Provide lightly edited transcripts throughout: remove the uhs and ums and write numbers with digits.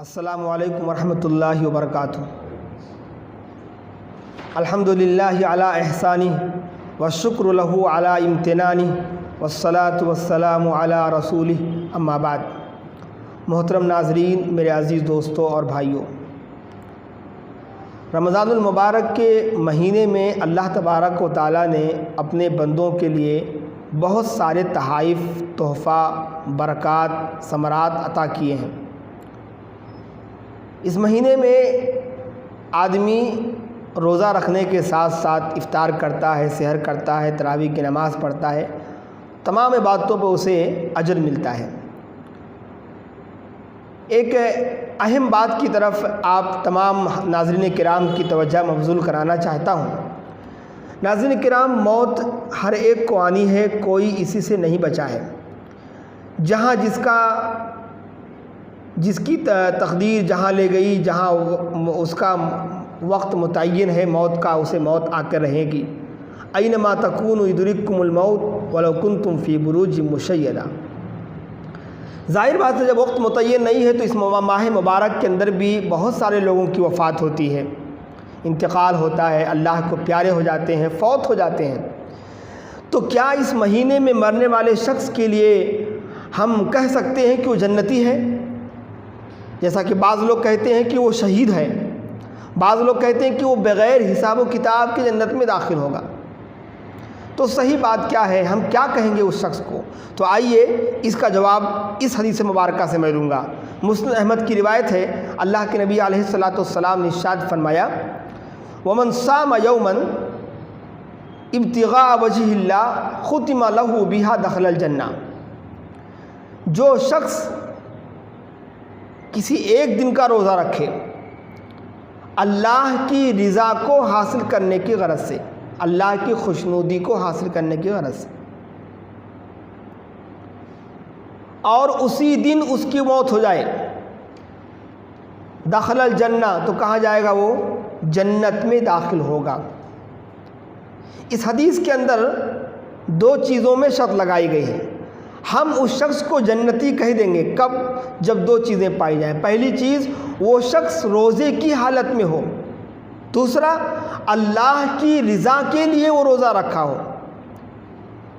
السلام علیکم ورحمۃ اللہ وبرکاتہ۔ الحمدللہ علی احسانی والشکر لہ علی امتنانی والصلاة والسلام علی رسولہ اما بعد۔ محترم ناظرین، میرے عزیز دوستوں اور بھائیوں، رمضان المبارک کے مہینے میں اللہ تبارک و تعالیٰ نے اپنے بندوں کے لیے بہت سارے تحائف، تحفہ، برکات، ثمرات عطا کیے ہیں۔ اس مہینے میں آدمی روزہ رکھنے کے ساتھ ساتھ افطار کرتا ہے، سحر کرتا ہے، تراویح کی نماز پڑھتا ہے، تمام عبادتوں پہ اسے اجر ملتا ہے۔ ایک اہم بات کی طرف آپ تمام ناظرین کرام کی توجہ مبذول کرانا چاہتا ہوں۔ ناظرین کرام، موت ہر ایک کو آنی ہے، کوئی اسی سے نہیں بچا ہے۔ جہاں جس کی تقدیر جہاں لے گئی، جہاں اس کا وقت متعین ہے موت کا، اسے موت آ کر رہے گی۔ اینما تکونوا یدرککم الموت ولو کنتم فی بروج مشیدہ۔ ظاہر بات ہے، جب وقت متعین نہیں ہے تو اس ماہ مبارک کے اندر بھی بہت سارے لوگوں کی وفات ہوتی ہے، انتقال ہوتا ہے، اللہ کو پیارے ہو جاتے ہیں، فوت ہو جاتے ہیں۔ تو کیا اس مہینے میں مرنے والے شخص کے لیے ہم کہہ سکتے ہیں کہ وہ جنتی ہے؟ جیسا کہ بعض لوگ کہتے ہیں کہ وہ شہید ہے، بعض لوگ کہتے ہیں کہ وہ بغیر حساب و کتاب کے جنت میں داخل ہوگا۔ تو صحیح بات کیا ہے؟ ہم کیا کہیں گے اس شخص کو؟ تو آئیے اس کا جواب اس حدیث مبارکہ سے میں دوں گا۔ مسند احمد کی روایت ہے، اللہ کے نبی علیہ الصلوۃ والسلام نے ارشاد فرمایا، وَمَنْ صَامَ يَوْمًا ابْتِغَاءَ وَجْهِ اللَّهِ خُتِمَ لَهُ بِهَا دَخَلَ الْجَنَّةِ۔ جو شخص کسی ایک دن کا روزہ رکھے اللہ کی رضا کو حاصل کرنے کی غرض سے، اللہ کی خوشنودی کو حاصل کرنے کی غرض سے، اور اسی دن اس کی موت ہو جائے، دخل الجنہ، تو کہاں جائے گا؟ وہ جنت میں داخل ہوگا۔ اس حدیث کے اندر دو چیزوں میں شرط لگائی گئی ہے۔ ہم اس شخص کو جنتی کہہ دیں گے کب؟ جب دو چیزیں پائی جائیں۔ پہلی چیز، وہ شخص روزے کی حالت میں ہو۔ دوسرا، اللہ کی رضا کے لیے وہ روزہ رکھا ہو۔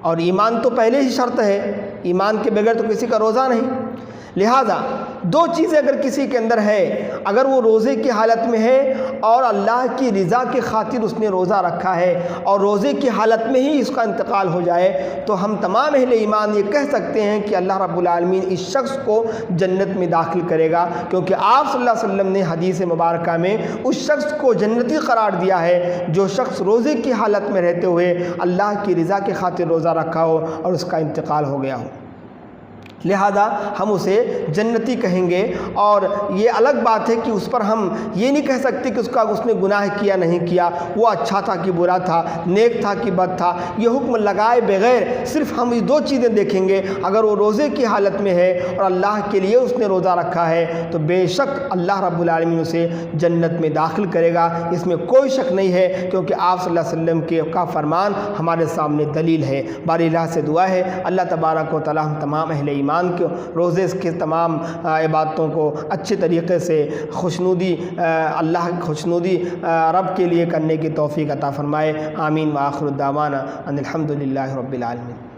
اور ایمان تو پہلے ہی شرط ہے، ایمان کے بغیر تو کسی کا روزہ نہیں۔ لہذا دو چیزیں اگر کسی کے اندر ہے، اگر وہ روزے کی حالت میں ہے اور اللہ کی رضا کی خاطر اس نے روزہ رکھا ہے، اور روزے کی حالت میں ہی اس کا انتقال ہو جائے، تو ہم تمام اہل ایمان یہ کہہ سکتے ہیں کہ اللہ رب العالمین اس شخص کو جنت میں داخل کرے گا، کیونکہ آپ صلی اللہ علیہ وسلم نے حدیث مبارکہ میں اس شخص کو جنتی قرار دیا ہے جو شخص روزے کی حالت میں رہتے ہوئے اللہ کی رضا کی خاطر روزہ رکھا ہو اور اس کا انتقال ہو گیا ہو۔ لہذا ہم اسے جنتی کہیں گے۔ اور یہ الگ بات ہے کہ اس پر ہم یہ نہیں کہہ سکتے کہ اس نے گناہ کیا نہیں کیا، وہ اچھا تھا کہ برا تھا، نیک تھا کہ بد تھا۔ یہ حکم لگائے بغیر صرف ہم یہ دو چیزیں دیکھیں گے۔ اگر وہ روزے کی حالت میں ہے اور اللہ کے لیے اس نے روزہ رکھا ہے تو بے شک اللہ رب العالمین اسے جنت میں داخل کرے گا، اس میں کوئی شک نہیں ہے، کیونکہ آپ صلی اللہ علیہ وسلم کا فرمان ہمارے سامنے دلیل ہے۔ باری اللہ سے دعا ہے اللہ تبارک و تعالی ہم تمام اہل ایمان کے روزے کے تمام عبادتوں کو اچھے طریقے سے اللہ کی خوشنودی رب کے لیے کرنے کی توفیق عطا فرمائے۔ آمین وآخر الدعوانا ان الحمدللہ رب العالمین۔